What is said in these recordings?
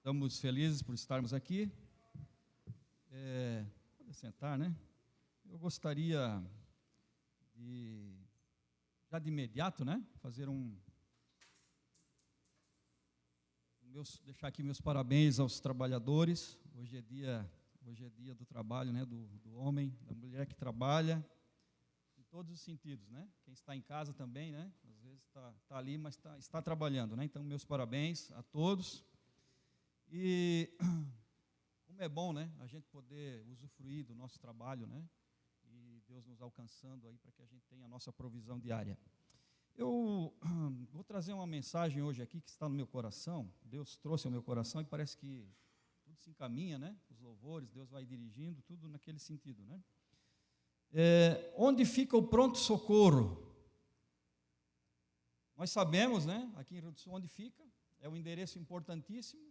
Estamos felizes por estarmos aqui. Pode sentar, né? Eu gostaria já de imediato, né, deixar aqui meus parabéns aos trabalhadores. Hoje é dia do trabalho, né, do homem, da mulher que trabalha, em todos os sentidos, né? Quem está em casa também, né? Às vezes está ali, mas está trabalhando, né? Então, meus parabéns a todos. E como é bom, né, a gente poder usufruir do nosso trabalho, né? E Deus nos alcançando aí para que a gente tenha a nossa provisão diária. Eu vou trazer uma mensagem hoje aqui que está no meu coração. Deus trouxe ao meu coração e parece que tudo se encaminha, né? Os louvores, Deus vai dirigindo, tudo naquele sentido, né? Onde fica o pronto-socorro? Nós sabemos, né, aqui em Rio do Sul, onde fica, é um endereço importantíssimo.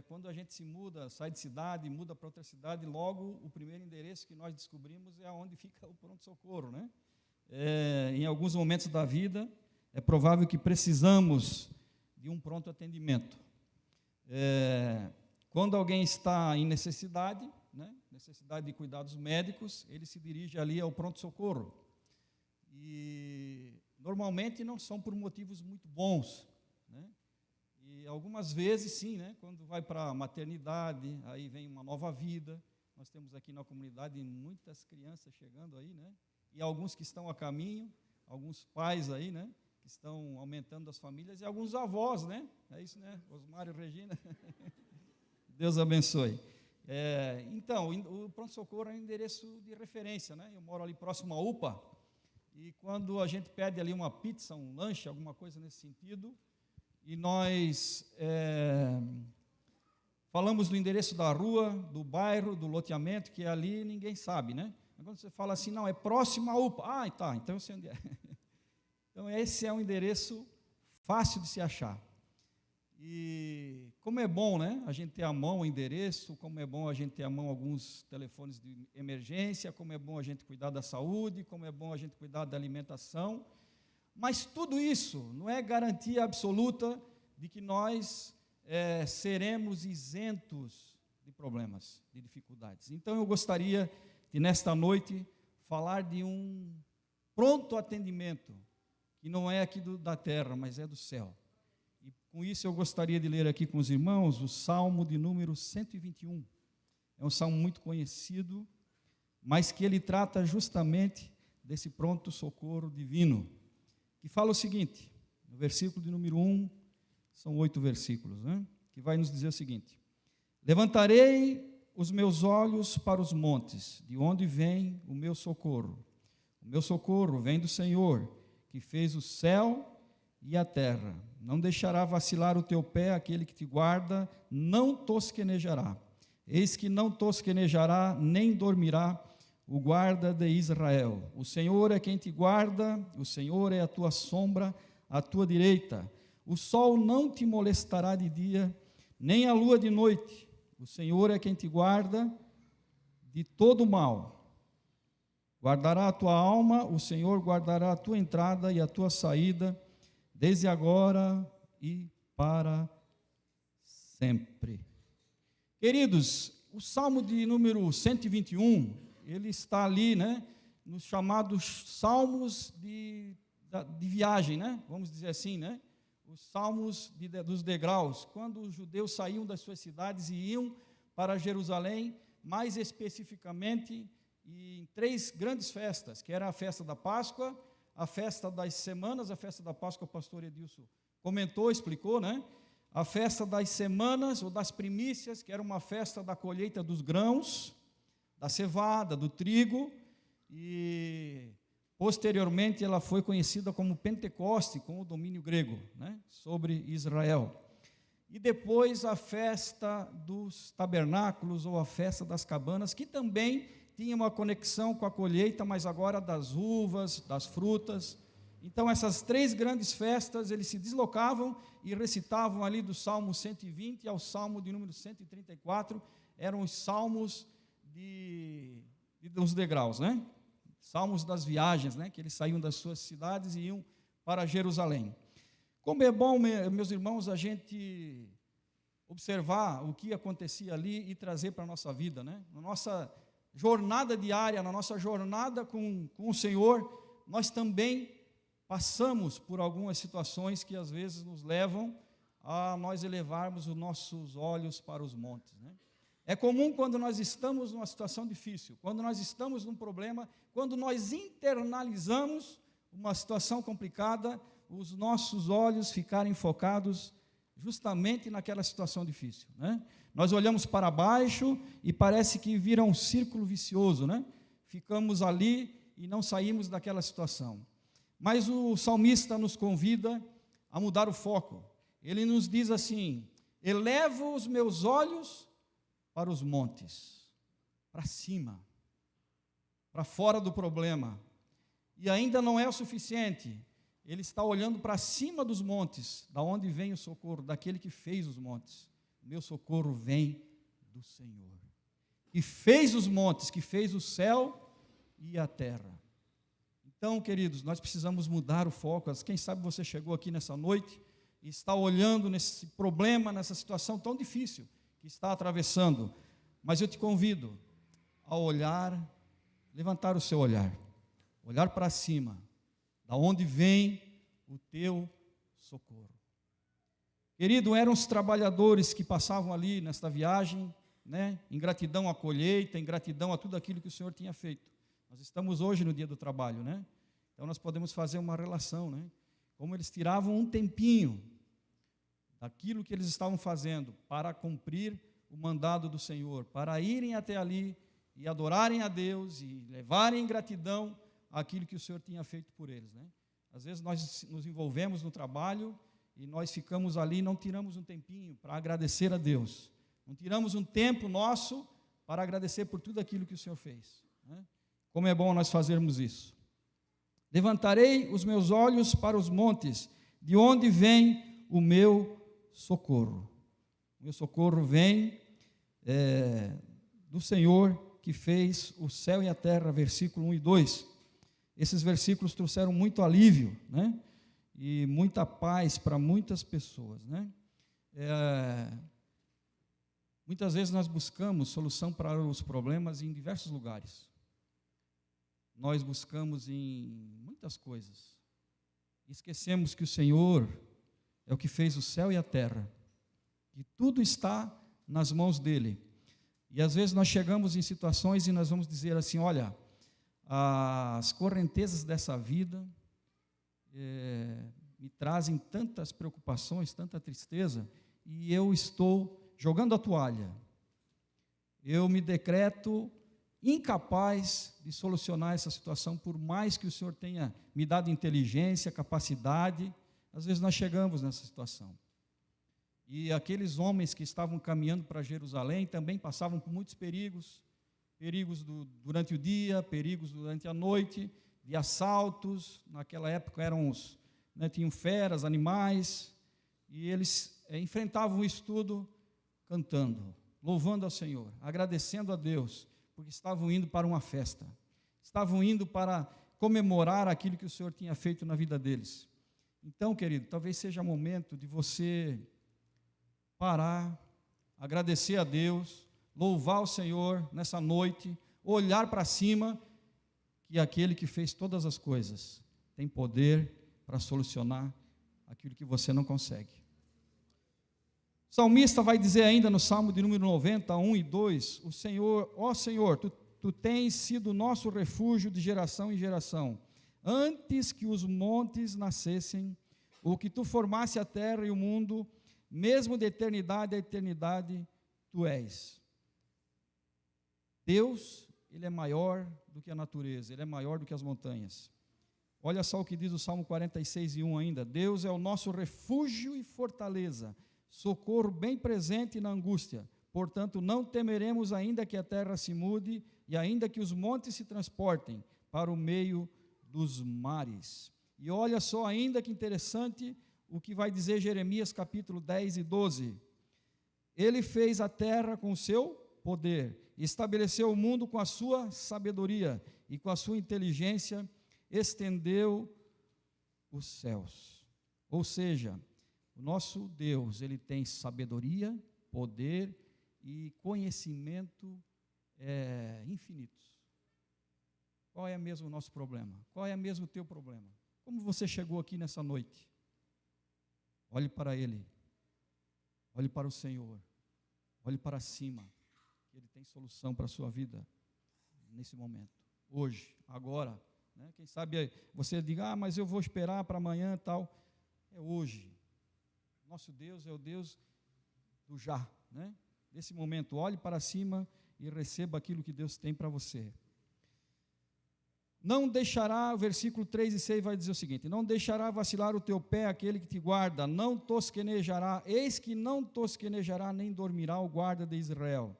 Quando a gente se muda, sai de cidade, muda para outra cidade, logo o primeiro endereço que nós descobrimos é onde fica o pronto-socorro, né? Em alguns momentos da vida, é provável que precisamos de um pronto atendimento. Quando alguém está em necessidade, né, necessidade de cuidados médicos, ele se dirige ali ao pronto-socorro. E normalmente não são por motivos muito bons, né? E algumas vezes, sim, né, quando vai para a maternidade, aí vem uma nova vida. Nós temos aqui na comunidade muitas crianças chegando aí, né? E alguns que estão a caminho, alguns pais aí, né, que estão aumentando as famílias, e alguns avós, né? É isso, né? Osmário e Regina. Deus abençoe. Então, o pronto-socorro é um endereço de referência, né? Eu moro ali próximo à UPA, e quando a gente pede ali uma pizza, um lanche, alguma coisa nesse sentido, e nós falamos do endereço da rua, do bairro, do loteamento, que é ali, ninguém sabe, né? Quando você fala assim, não, é próximo à UPA. Ah, tá, então eu sei onde é. Então, esse é um endereço fácil de se achar. E como é bom, né, a gente ter à mão o endereço, como é bom a gente ter à mão alguns telefones de emergência, como é bom a gente cuidar da saúde, como é bom a gente cuidar da alimentação. Mas tudo isso não é garantia absoluta de que nós seremos isentos de problemas, de dificuldades. Então, eu gostaria de, nesta noite, falar de um pronto atendimento, que não é aqui da terra, mas é do céu. E com isso eu gostaria de ler aqui com os irmãos o Salmo de número 121. É um salmo muito conhecido, mas que ele trata justamente desse pronto socorro divino, que fala o seguinte, no versículo de número 1, são 8 versículos, né, que vai nos dizer o seguinte: levantarei os meus olhos para os montes, de onde vem o meu socorro. O meu socorro vem do Senhor, que fez o céu e a terra. Não deixará vacilar o teu pé, aquele que te guarda, não tosquenejará. Eis que não tosquenejará, nem dormirá o guarda de Israel. O Senhor é quem te guarda, o Senhor é a tua sombra, à tua direita. O sol não te molestará de dia, nem a lua de noite. O Senhor é quem te guarda de todo mal. Guardará a tua alma, o Senhor guardará a tua entrada e a tua saída, desde agora e para sempre. Queridos, o Salmo de número 121, ele está ali, né, nos chamados salmos de viagem, né, vamos dizer assim, né, os salmos dos degraus, quando os judeus saíam das suas cidades e iam para Jerusalém, mais especificamente em 3 grandes festas, que era a festa da Páscoa, a festa das semanas, a festa da Páscoa, o pastor Edilson comentou, explicou, né, a festa das semanas, ou das primícias, que era uma festa da colheita dos grãos, da cevada, do trigo, e posteriormente ela foi conhecida como Pentecoste, com o domínio grego, né, sobre Israel. E depois a festa dos tabernáculos, ou a festa das cabanas, que também tinha uma conexão com a colheita, mas agora das uvas, das frutas. Então, essas 3 grandes festas, eles se deslocavam e recitavam ali do Salmo 120 ao Salmo de número 134, eram os salmos dos degraus, né? Salmos das viagens, né? Que eles saíam das suas cidades e iam para Jerusalém. Como é bom, meus irmãos, a gente observar o que acontecia ali e trazer para a nossa vida, né? Na nossa jornada diária, na nossa jornada com o Senhor, nós também passamos por algumas situações que às vezes nos levam a nós elevarmos os nossos olhos para os montes, né? É comum quando nós estamos numa situação difícil, quando nós estamos num problema, quando nós internalizamos uma situação complicada, os nossos olhos ficarem focados justamente naquela situação difícil, né? Nós olhamos para baixo e parece que vira um círculo vicioso, né? Ficamos ali e não saímos daquela situação. Mas o salmista nos convida a mudar o foco. Ele nos diz assim: elevo os meus olhos para os montes, para cima, para fora do problema. E ainda não é o suficiente. Ele está olhando para cima dos montes, da onde vem o socorro, daquele que fez os montes. O meu socorro vem do Senhor, que fez os montes, que fez o céu e a terra. Então, queridos, nós precisamos mudar o foco. Quem sabe você chegou aqui nessa noite e está olhando nesse problema, nessa situação tão difícil que está atravessando. Mas eu te convido a olhar, levantar o seu olhar para cima, da onde vem o teu socorro. Querido, eram os trabalhadores que passavam ali nesta viagem, né, em gratidão à colheita, em gratidão a tudo aquilo que o Senhor tinha feito. Nós estamos hoje no dia do trabalho, né? Então nós podemos fazer uma relação, né? Como eles tiravam um tempinho daquilo que eles estavam fazendo para cumprir o mandado do Senhor, para irem até ali e adorarem a Deus e levarem em gratidão aquilo que o Senhor tinha feito por eles, né? Às vezes nós nos envolvemos no trabalho e nós ficamos ali e não tiramos um tempinho para agradecer a Deus, não tiramos um tempo nosso para agradecer por tudo aquilo que o Senhor fez, né? Como é bom nós fazermos isso. Levantarei os meus olhos para os montes, de onde vem o meu socorro. O meu socorro vem do Senhor que fez o céu e a terra, versículo 1 e 2. Esses versículos trouxeram muito alívio, né? E muita paz para muitas pessoas, né? Muitas vezes nós buscamos solução para os problemas em diversos lugares. Nós buscamos em muitas coisas. Esquecemos que o Senhor é o que fez o céu e a terra, que tudo está nas mãos dEle. E às vezes nós chegamos em situações e nós vamos dizer assim: olha, as correntezas dessa vida me trazem tantas preocupações, tanta tristeza, e eu estou jogando a toalha. Eu me decreto incapaz de solucionar essa situação, por mais que o Senhor tenha me dado inteligência, capacidade. Às vezes nós chegamos nessa situação. E aqueles homens que estavam caminhando para Jerusalém também passavam por muitos perigos, durante o dia, perigos durante a noite, de assaltos. Naquela época tinham feras, animais, e eles enfrentavam isso tudo cantando, louvando ao Senhor, agradecendo a Deus, porque estavam indo para uma festa, estavam indo para comemorar aquilo que o Senhor tinha feito na vida deles. Então, querido, talvez seja momento de você parar, agradecer a Deus, louvar o Senhor nessa noite, olhar para cima, que aquele que fez todas as coisas tem poder para solucionar aquilo que você não consegue. O salmista vai dizer ainda no Salmo de número 90, 1 e 2, o Senhor, ó Senhor, tu tens sido nosso refúgio de geração em geração. Antes que os montes nascessem, ou que tu formasse a terra e o mundo, mesmo de eternidade a eternidade, tu és. Deus, Ele é maior do que a natureza, Ele é maior do que as montanhas. Olha só o que diz o Salmo 46, 1 ainda. Deus é o nosso refúgio e fortaleza, socorro bem presente na angústia. Portanto, não temeremos, ainda que a terra se mude e ainda que os montes se transportem para o meio dos mares. E olha só ainda que interessante o que vai dizer Jeremias capítulo 10 e 12. Ele fez a terra com o seu poder, estabeleceu o mundo com a sua sabedoria e com a sua inteligência estendeu os céus. Ou seja, o nosso Deus, Ele tem sabedoria, poder e conhecimento infinitos. Qual é mesmo o nosso problema? Qual é mesmo o teu problema? Como você chegou aqui nessa noite? Olhe para Ele. Olhe para o Senhor. Olhe para cima. Ele tem solução para a sua vida nesse momento. Hoje, agora. Né? Quem sabe você diga, mas eu vou esperar para amanhã e tal. É hoje. Nosso Deus é o Deus do já. Né? Nesse momento, olhe para cima e receba aquilo que Deus tem para você. Não deixará, o versículo 3 e 6 vai dizer o seguinte: não deixará vacilar o teu pé aquele que te guarda, não tosquenejará, eis que não tosquenejará nem dormirá o guarda de Israel.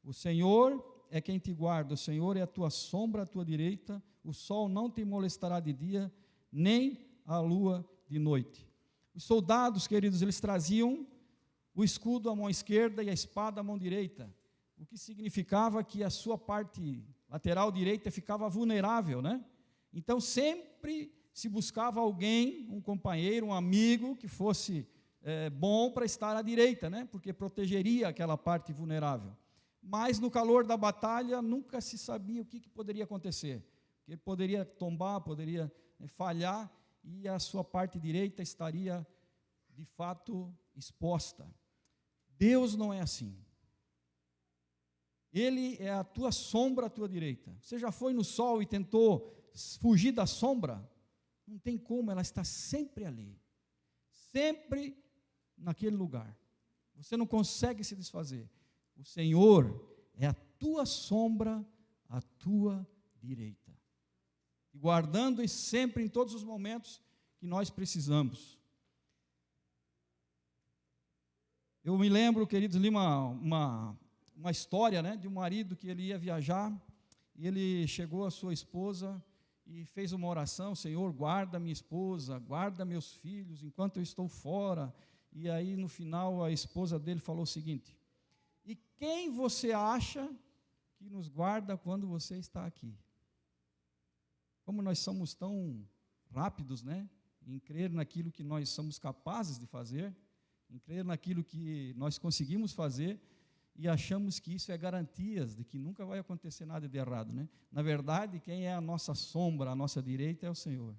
O Senhor é quem te guarda, o Senhor é a tua sombra à tua direita, o sol não te molestará de dia, nem a lua de noite. Os soldados, queridos, eles traziam o escudo à mão esquerda e a espada à mão direita, o que significava que a sua parte lateral direita ficava vulnerável, né? Então sempre se buscava alguém, um companheiro, um amigo que fosse bom para estar à direita, né? Porque protegeria aquela parte vulnerável. Mas no calor da batalha nunca se sabia o que poderia acontecer. Ele poderia tombar, poderia falhar e a sua parte direita estaria de fato exposta. Deus não é assim. Ele é a tua sombra à tua direita. Você já foi no sol e tentou fugir da sombra? Não tem como, ela está sempre ali. Sempre naquele lugar. Você não consegue se desfazer. O Senhor é a tua sombra à tua direita. E guardando sempre em todos os momentos que nós precisamos. Eu me lembro, queridos, li uma história, né, de um marido que ele ia viajar, e ele chegou à sua esposa e fez uma oração: Senhor, guarda minha esposa, guarda meus filhos, enquanto eu estou fora. E aí, no final, a esposa dele falou o seguinte: e quem você acha que nos guarda quando você está aqui? Como nós somos tão rápidos, né, em crer naquilo que nós somos capazes de fazer, em crer naquilo que nós conseguimos fazer, e achamos que isso é garantias de que nunca vai acontecer nada de errado, né? Na verdade, quem é a nossa sombra, a nossa direita, é o Senhor.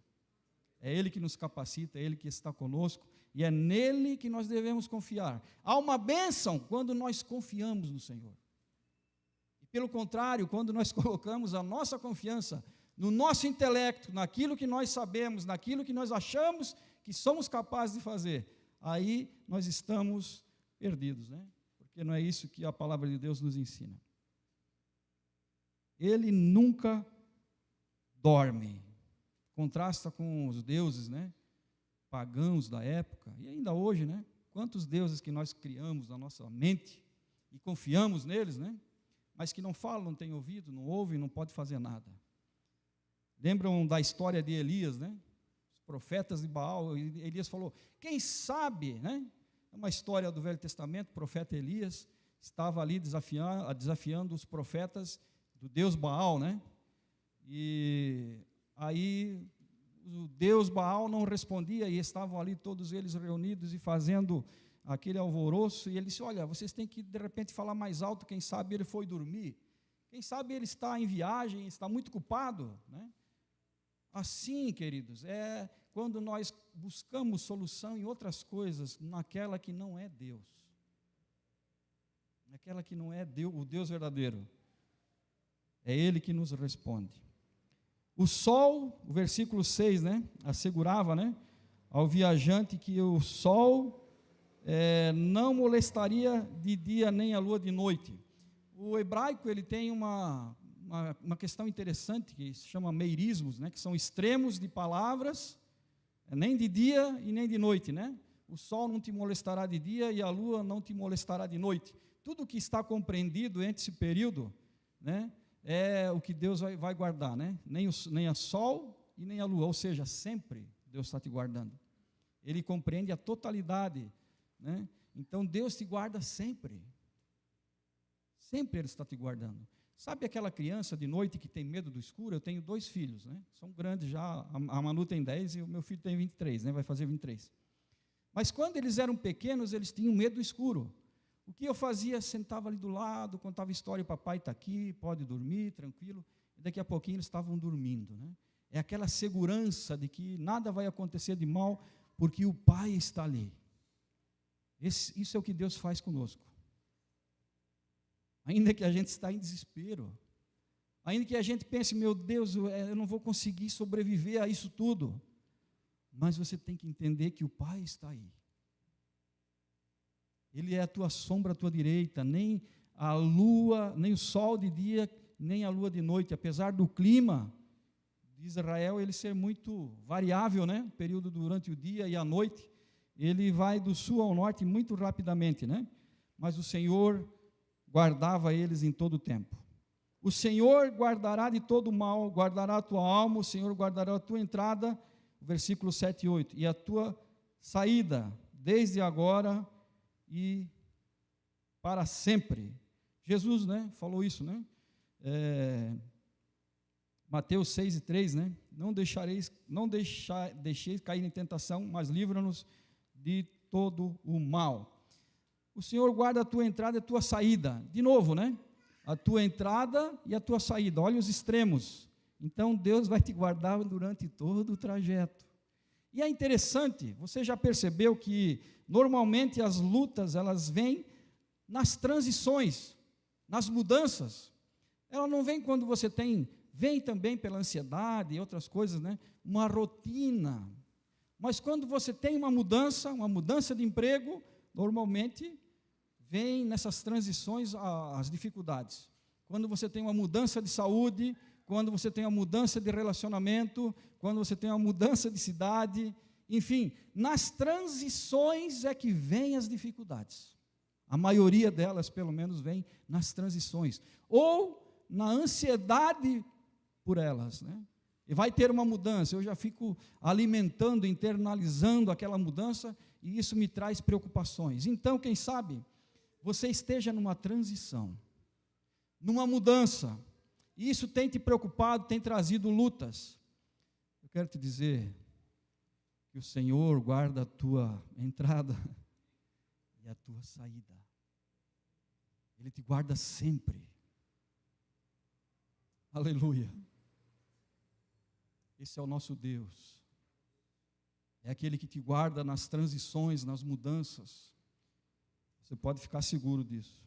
É Ele que nos capacita, é Ele que está conosco, e é nele que nós devemos confiar. Há uma bênção quando nós confiamos no Senhor. E pelo contrário, quando nós colocamos a nossa confiança no nosso intelecto, naquilo que nós sabemos, naquilo que nós achamos que somos capazes de fazer, aí nós estamos perdidos, né? Porque não é isso que a palavra de Deus nos ensina. Ele nunca dorme. Contrasta com os deuses, né, pagãos da época, e ainda hoje, né? Quantos deuses que nós criamos na nossa mente e confiamos neles, né? Mas que não falam, não têm ouvido, não ouvem, não podem fazer nada. Lembram da história de Elias, né? Os profetas de Baal. Elias falou: quem sabe, né? É uma história do Velho Testamento. O profeta Elias estava ali desafiando os profetas do Deus Baal, né? E aí o Deus Baal não respondia, e estavam ali todos eles reunidos e fazendo aquele alvoroço, e ele disse: olha, vocês têm que de repente falar mais alto, quem sabe ele foi dormir, quem sabe ele está em viagem, está muito ocupado, né? Assim, queridos, é quando nós buscamos solução em outras coisas, naquela que não é Deus, naquela que não é Deus, o Deus verdadeiro, é Ele que nos responde. O sol, o versículo 6, né, assegurava, né, ao viajante que o sol não molestaria de dia nem a lua de noite. O hebraico, ele tem uma questão interessante que se chama meirismos, né, que são extremos de palavras, nem de dia e nem de noite, né? O sol não te molestará de dia e a lua não te molestará de noite. Tudo que está compreendido entre esse período, né, é o que Deus vai guardar, né? Nem a sol e nem a lua, ou seja, sempre Deus está te guardando. Ele compreende a totalidade, né? Então Deus te guarda sempre. Sempre Ele está te guardando. Sabe aquela criança de noite que tem medo do escuro? Eu tenho 2 filhos, né? São grandes já, a Manu tem 10 e o meu filho tem 23, né? Vai fazer 23. Mas quando eles eram pequenos, eles tinham medo do escuro. O que eu fazia? Sentava ali do lado, contava história, o papai está aqui, pode dormir, tranquilo. E daqui a pouquinho eles estavam dormindo, né? É aquela segurança de que nada vai acontecer de mal, porque o pai está ali. Isso é o que Deus faz conosco. Ainda que a gente está em desespero, ainda que a gente pense, meu Deus, eu não vou conseguir sobreviver a isso tudo, mas você tem que entender que o pai está aí. Ele é a tua sombra à tua direita, nem a lua, nem o sol de dia, nem a lua de noite, apesar do clima de Israel ele ser muito variável, né? O período durante o dia e a noite, ele vai do sul ao norte muito rapidamente, né? Mas o Senhor guardava eles em todo o tempo. O Senhor guardará de todo mal, guardará a tua alma, o Senhor guardará a tua entrada, versículo 7 e 8, e a tua saída, desde agora e para sempre. Jesus, né, falou isso, né? Mateus 6 e 3, né? Deixeis cair em tentação, mas livra-nos de todo o mal. O Senhor guarda a tua entrada e a tua saída. De novo, né? A tua entrada e a tua saída. Olha os extremos. Então, Deus vai te guardar durante todo o trajeto. E é interessante, você já percebeu que, normalmente, as lutas, elas vêm nas transições, nas mudanças. Ela não vem quando você vem também pela ansiedade e outras coisas, né? Uma rotina. Mas quando você tem uma mudança de emprego, normalmente vem nessas transições as dificuldades. Quando você tem uma mudança de saúde, quando você tem uma mudança de relacionamento, quando você tem uma mudança de cidade, enfim, nas transições é que vêm as dificuldades. A maioria delas, pelo menos, vem nas transições. Ou na ansiedade por elas, né? E vai ter uma mudança, eu já fico alimentando, internalizando aquela mudança, e isso me traz preocupações. Então, quem sabe, você esteja numa transição, numa mudança, e isso tem te preocupado, tem trazido lutas. Eu quero te dizer que o Senhor guarda a tua entrada e a tua saída. Ele te guarda sempre. Aleluia. Esse é o nosso Deus. É aquele que te guarda nas transições, nas mudanças. Você pode ficar seguro disso.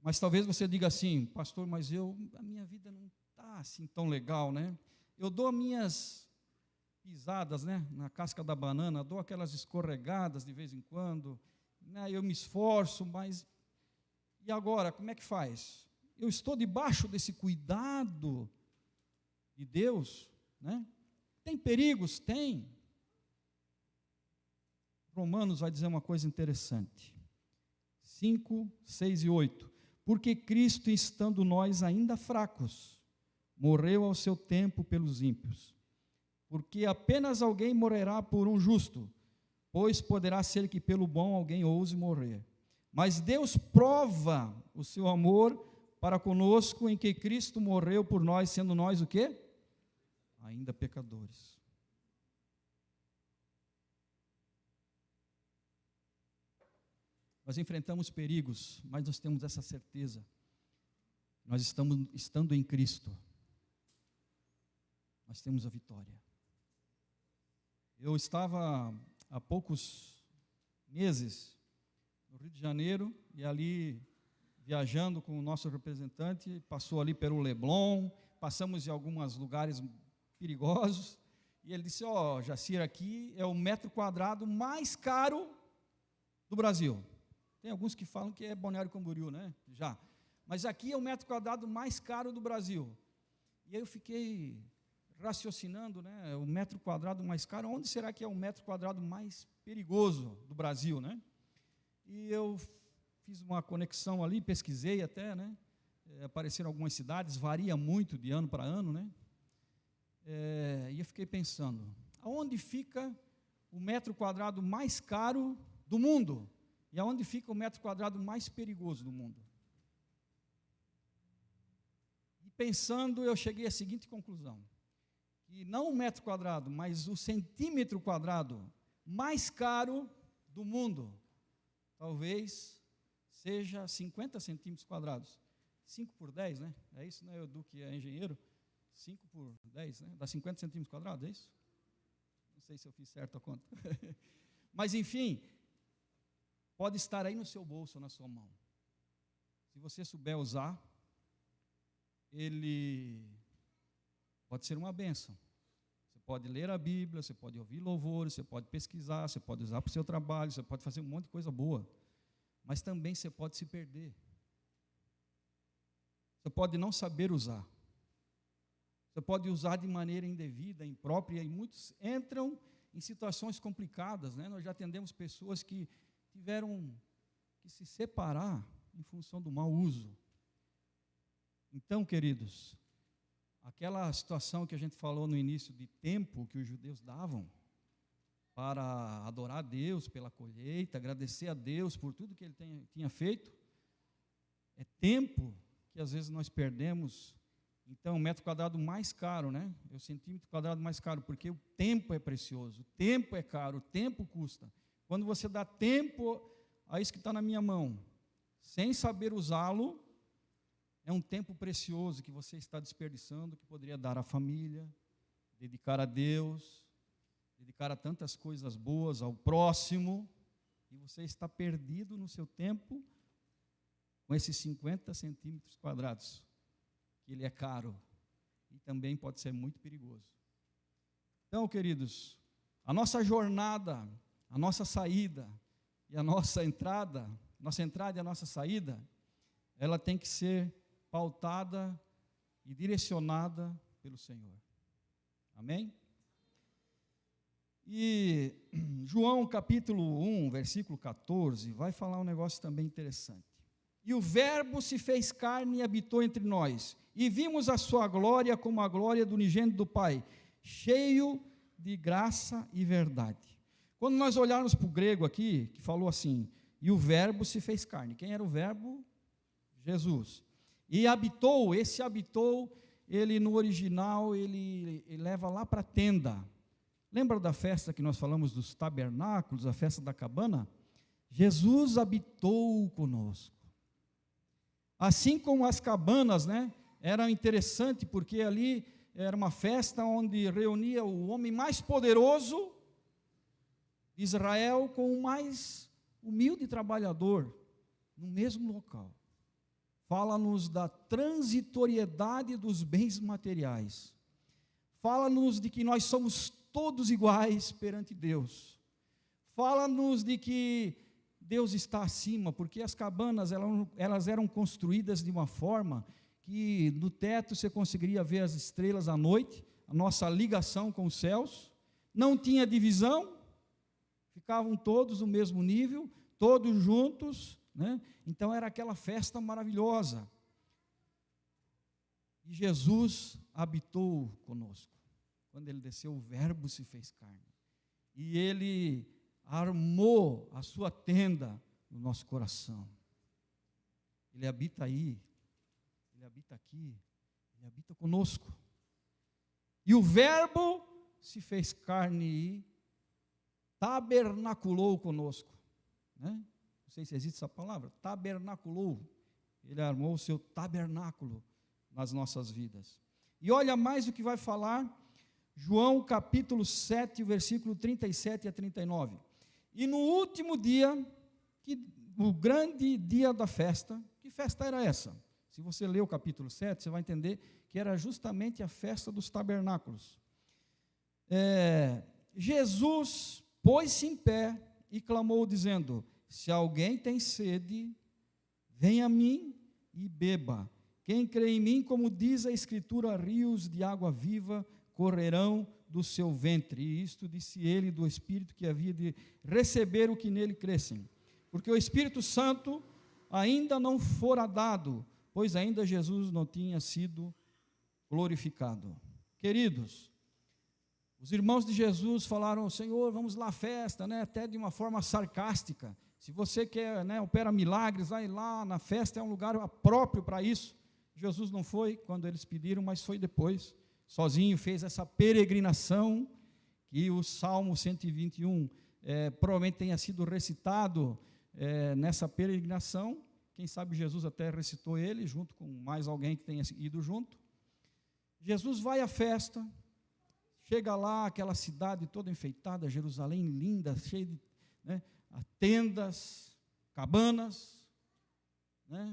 Mas talvez você diga assim, pastor, mas a minha vida não está assim tão legal, né? Eu dou minhas pisadas, né, na casca da banana, dou aquelas escorregadas de vez em quando, né, eu me esforço, mas e agora, como é que faz? Eu estou debaixo desse cuidado de Deus, né? Tem perigos? Tem. Romanos vai dizer uma coisa interessante. 5, 6 e 8. Porque Cristo, estando nós ainda fracos, morreu ao seu tempo pelos ímpios. Porque apenas alguém morrerá por um justo, pois poderá ser que pelo bom alguém ouse morrer. Mas Deus prova o seu amor para conosco em que Cristo morreu por nós, sendo nós o quê? Ainda pecadores. Nós enfrentamos perigos, mas nós temos essa certeza. Nós estando em Cristo, nós temos a vitória. Eu estava há poucos meses no Rio de Janeiro, e ali viajando com o nosso representante, passou ali pelo Leblon, passamos em alguns lugares perigosos, e ele disse, Jacir, aqui é o metro quadrado mais caro do Brasil. Tem alguns que falam que é Balneário Camboriú, né? Já. Mas aqui é o metro quadrado mais caro do Brasil. E aí eu fiquei raciocinando, né? O metro quadrado mais caro, onde será que é o metro quadrado mais perigoso do Brasil, né? E eu fiz uma conexão ali, pesquisei até, né? Apareceram algumas cidades, varia muito de ano para ano, né? E eu fiquei pensando, aonde fica o metro quadrado mais caro do mundo? E aonde fica o metro quadrado mais perigoso do mundo? E pensando, eu cheguei à seguinte conclusão, que não o metro quadrado, mas o centímetro quadrado mais caro do mundo talvez seja 50 centímetros quadrados. 5 por 10, né? É isso, né? O Edu, que é engenheiro. 5 por 10, né? Dá 50 centímetros quadrados, é isso? Não sei se eu fiz certo a conta. Mas, enfim, pode estar aí no seu bolso ou na sua mão. Se você souber usar, ele pode ser uma bênção. Você pode ler a Bíblia, você pode ouvir louvores, você pode pesquisar, você pode usar para o seu trabalho, você pode fazer um monte de coisa boa. Mas também você pode se perder. Você pode não saber usar. Você pode usar de maneira indevida, imprópria, e muitos entram em situações complicadas, né? Nós já atendemos pessoas que tiveram que se separar em função do mau uso. Então, queridos, aquela situação que a gente falou no início de tempo que os judeus davam para adorar a Deus pela colheita, agradecer a Deus por tudo que Ele tinha feito, é tempo que às vezes nós perdemos. Então, o metro quadrado mais caro, né? É o centímetro quadrado mais caro, porque o tempo é precioso, o tempo é caro, o tempo custa. Quando você dá tempo a isso que está na minha mão, sem saber usá-lo, é um tempo precioso que você está desperdiçando, que poderia dar à família, dedicar a Deus, dedicar a tantas coisas boas, ao próximo, e você está perdido no seu tempo com esses 50 centímetros quadrados, que ele é caro e também pode ser muito perigoso. Então, queridos, a nossa jornada, a nossa saída e a nossa entrada e a nossa saída, ela tem que ser pautada e direcionada pelo Senhor. Amém? E João capítulo 1, versículo 14, vai falar um negócio também interessante. E o Verbo se fez carne e habitou entre nós, e vimos a sua glória como a glória do unigênito do Pai, cheio de graça e verdade. Quando nós olharmos para o grego aqui, que falou assim, e o Verbo se fez carne. Quem era o Verbo? Jesus. E habitou, esse habitou, ele no original, ele leva lá para a tenda. Lembra da festa que nós falamos dos tabernáculos, a festa da cabana? Jesus habitou conosco. Assim como as cabanas, né, era interessante, porque ali era uma festa onde reunia o homem mais poderoso de Israel com o mais humilde trabalhador, no mesmo local. Fala-nos da transitoriedade dos bens materiais. Fala-nos de que nós somos todos iguais perante Deus. Fala-nos de que Deus está acima, porque as cabanas elas eram construídas de uma forma que no teto você conseguiria ver as estrelas à noite, a nossa ligação com os céus, não tinha divisão, ficavam todos no mesmo nível, todos juntos, né? Então era aquela festa maravilhosa. E Jesus habitou conosco. Quando ele desceu, o Verbo se fez carne. E ele armou a sua tenda no nosso coração. Ele habita aí, ele habita aqui, ele habita conosco. E o Verbo se fez carne e tabernaculou conosco, né? Não sei se existe essa palavra, tabernaculou. Ele armou o seu tabernáculo nas nossas vidas. E olha mais o que vai falar João capítulo 7, versículo 37 a 39. E no último dia, o grande dia da festa, que festa era essa? Se você ler o capítulo 7, você vai entender que era justamente a festa dos tabernáculos. Jesus pôs-se em pé e clamou, dizendo: se alguém tem sede, venha a mim e beba. Quem crê em mim, como diz a Escritura, rios de água viva correrão do seu ventre. E isto disse ele do Espírito que havia de receber o que nele crescem. Porque o Espírito Santo ainda não fora dado, pois ainda Jesus não tinha sido glorificado. Queridos, os irmãos de Jesus falaram: Senhor, vamos lá à festa, né? Até de uma forma sarcástica. Se você quer, né, opera milagres, vai lá na festa, é um lugar próprio para isso. Jesus não foi quando eles pediram, mas foi depois. Sozinho fez essa peregrinação, que o Salmo 121 provavelmente tenha sido recitado nessa peregrinação. Quem sabe Jesus até recitou ele, junto com mais alguém que tenha ido junto. Jesus vai à festa, chega lá, aquela cidade toda enfeitada, Jerusalém linda, cheia de tendas, cabanas,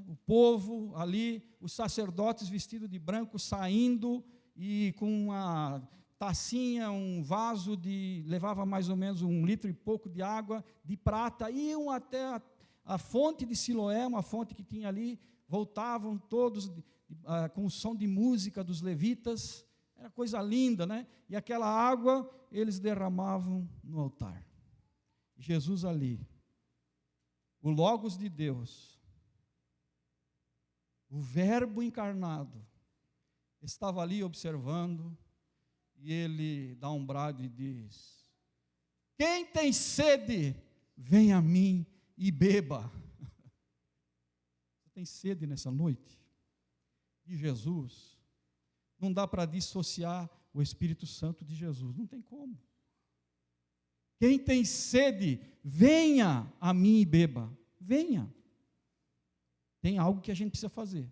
o povo ali, os sacerdotes vestidos de branco saindo e com uma tacinha, um vaso levava mais ou menos 1 litro e pouco de água de prata, iam até a fonte de Siloé, uma fonte que tinha ali, voltavam todos com o som de música dos levitas, era coisa linda, e aquela água eles derramavam no altar. Jesus ali, o Logos de Deus, o Verbo encarnado, estava ali observando, e ele dá um brado e diz: quem tem sede, vem a mim e beba. Você tem sede nessa noite de Jesus? Não dá para dissociar o Espírito Santo de Jesus, não tem como. Quem tem sede, venha a mim e beba. Venha. Tem algo que a gente precisa fazer.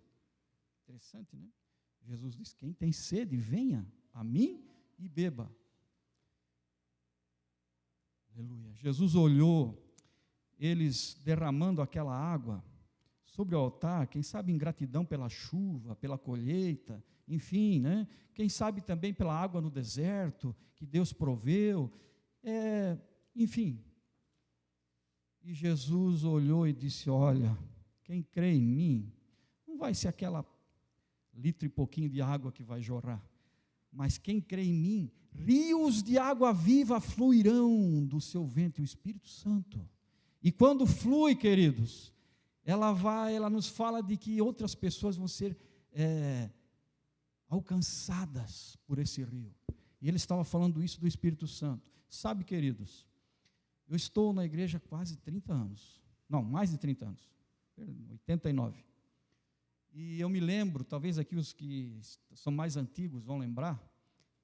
Interessante, né? Jesus diz: quem tem sede, venha a mim e beba. Aleluia. Jesus olhou eles derramando aquela água sobre o altar, quem sabe em gratidão pela chuva, pela colheita, enfim, quem sabe também pela água no deserto, que Deus proveu, enfim. E Jesus olhou e disse: olha, quem crê em mim, não vai ser aquela litro e pouquinho de água que vai jorrar, mas quem crê em mim, rios de água viva fluirão do seu ventre, o Espírito Santo. E quando flui, queridos, ela nos fala de que outras pessoas vão ser alcançadas por esse rio. E ele estava falando isso do Espírito Santo. Sabe, queridos, eu estou na igreja há quase 30 anos, não, mais de 30 anos, 89. E eu me lembro, talvez aqui os que são mais antigos vão lembrar,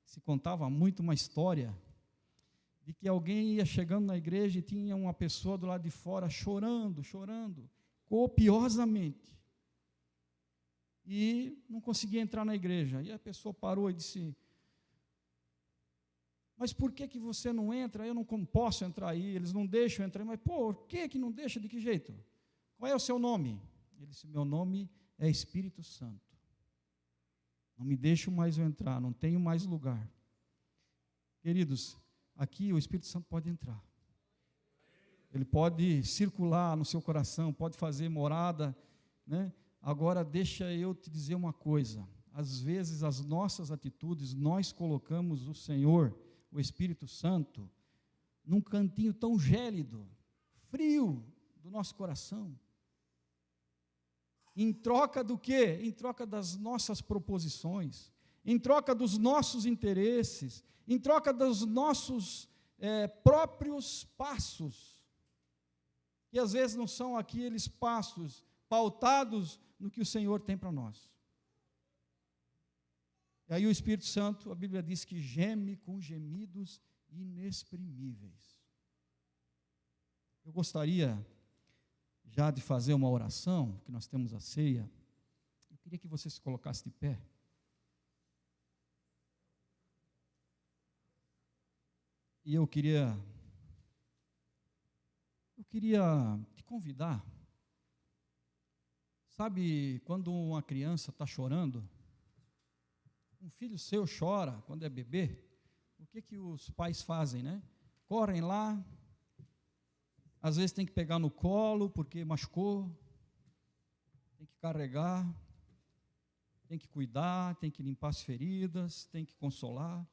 se contava muito uma história de que alguém ia chegando na igreja e tinha uma pessoa do lado de fora chorando, copiosamente. E não conseguia entrar na igreja. E a pessoa parou e disse: mas por que você não entra? Eu não posso entrar aí, eles não deixam entrar. Mas por que não deixa? De que jeito? Qual é o seu nome? Ele disse: meu nome é Espírito Santo. Não me deixam mais eu entrar, não tenho mais lugar. Queridos, aqui o Espírito Santo pode entrar. Ele pode circular no seu coração, pode fazer morada, Agora deixa eu te dizer uma coisa. Às vezes as nossas atitudes, nós colocamos o Senhor, o Espírito Santo, num cantinho tão gélido, frio do nosso coração. Em troca do quê? Em troca das nossas proposições, em troca dos nossos interesses, em troca dos nossos próprios passos, que às vezes não são aqueles passos pautados no que o Senhor tem para nós. E aí o Espírito Santo, a Bíblia diz que geme com gemidos inexprimíveis. Eu gostaria já de fazer uma oração, que nós temos a ceia. Eu queria que você se colocasse de pé. E eu queria te convidar. Sabe quando uma criança está chorando? Um filho seu chora quando é bebê. O que os pais fazem, Correm lá. Às vezes tem que pegar no colo porque machucou. Tem que carregar. Tem que cuidar, tem que limpar as feridas, tem que consolar.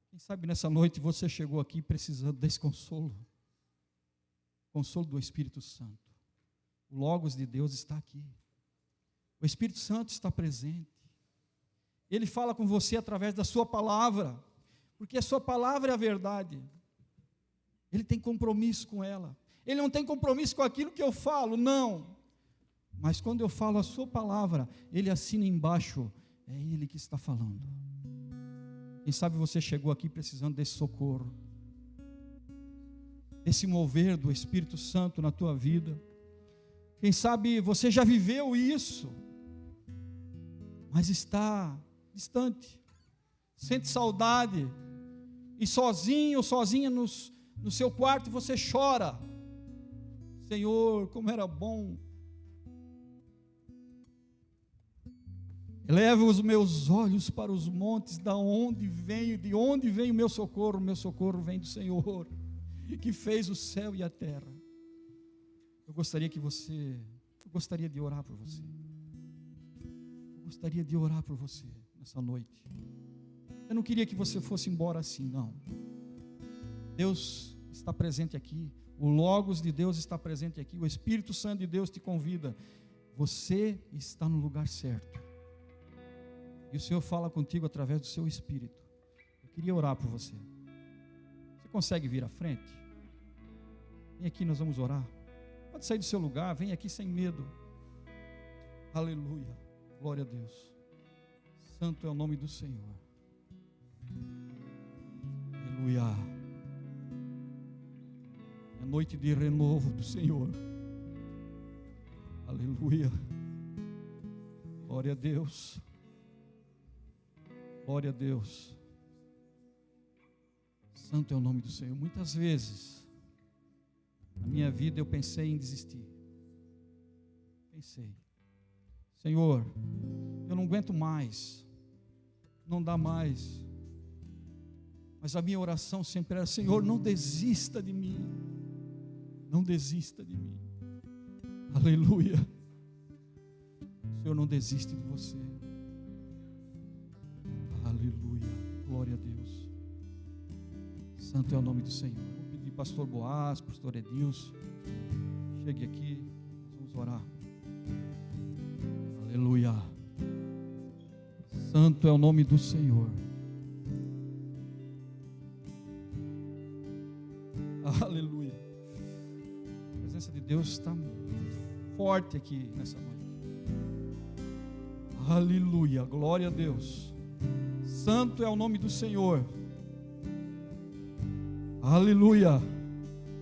Quem sabe nessa noite você chegou aqui precisando desse consolo. Consolo do Espírito Santo. O Logos de Deus está aqui. O Espírito Santo está presente. Ele fala com você através da sua palavra, porque a sua palavra é a verdade. Ele tem compromisso com ela. Ele não tem compromisso com aquilo que eu falo, não. Mas quando eu falo a sua palavra, ele assina embaixo, é ele que está falando. Quem sabe você chegou aqui precisando desse socorro. desse mover do Espírito Santo na tua vida. Quem sabe você já viveu isso, mas está distante, sente saudade, e sozinho ou sozinha no seu quarto você chora: Senhor, como era bom. Elevo os meus olhos para os montes, de onde vem o meu socorro? O meu socorro vem do Senhor, que fez o céu e a terra. Eu gostaria de orar por você. Eu gostaria de orar por você nessa noite. Eu não queria que você fosse embora assim, não. Deus está presente aqui, o Logos de Deus está presente aqui, o Espírito Santo de Deus te convida. Você está no lugar certo. E o Senhor fala contigo através do seu Espírito. Eu queria orar por você. Você consegue vir à frente? Vem aqui, nós vamos orar. Pode sair do seu lugar, vem aqui sem medo. Aleluia, glória a Deus. Santo é o nome do Senhor. Aleluia. É noite de renovo do Senhor. Aleluia. Glória a Deus. Glória a Deus. Santo é o nome do Senhor. Muitas vezes na minha vida eu pensei em desistir. Pensei: Senhor, eu não aguento mais, não dá mais. Mas a minha oração sempre era: Senhor, não desista de mim, não desista de mim. Aleluia. O Senhor não desiste de você. Aleluia, glória a Deus. Santo é o nome do Senhor. Vou pedir pastor Boaz, pastor Edilson, chegue aqui, nós vamos orar. Aleluia. Santo é o nome do Senhor. Aleluia. A presença de Deus está muito forte aqui nessa noite. Aleluia, glória a Deus. Santo é o nome do Senhor. Aleluia.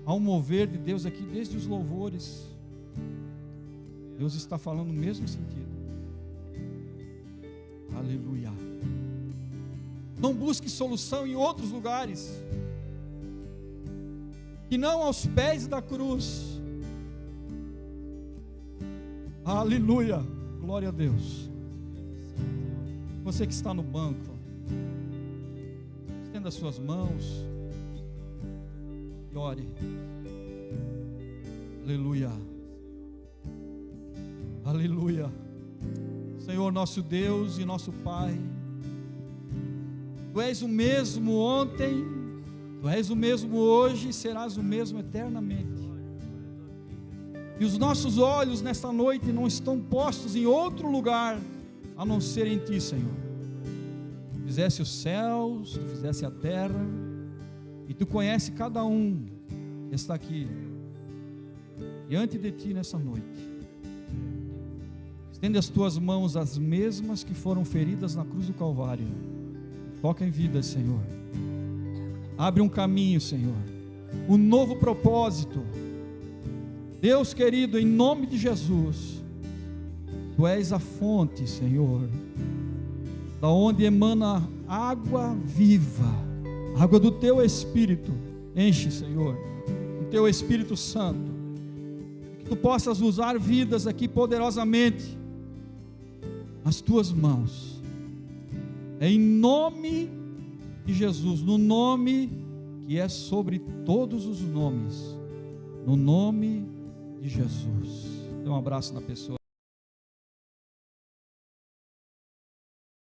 Há um mover de Deus aqui desde os louvores. Deus está falando no mesmo sentido. Aleluia. Não busque solução em outros lugares que não aos pés da cruz. Aleluia. Glória a Deus. Você que está no banco, estenda as suas mãos e ore. Aleluia. Aleluia. Senhor, nosso Deus e nosso Pai, Tu és o mesmo ontem, Tu és o mesmo hoje e serás o mesmo eternamente. E os nossos olhos nesta noite não estão postos em outro lugar a não ser em Ti, Senhor. Tu fizesse os céus, Tu fizesse a terra, e Tu conhece cada um que está aqui diante de Ti nessa noite. Estende as Tuas mãos, as mesmas que foram feridas na cruz do Calvário. Toca em vida, Senhor. Abre um caminho, Senhor, um novo propósito. Deus querido, em nome de Jesus, Tu és a fonte, Senhor, da onde emana água viva, água do Teu Espírito. Enche, Senhor, o Teu Espírito Santo, que Tu possas usar vidas aqui poderosamente nas Tuas mãos. É em nome de Jesus, no nome que é sobre todos os nomes, no nome de Jesus. Dê um abraço na pessoa.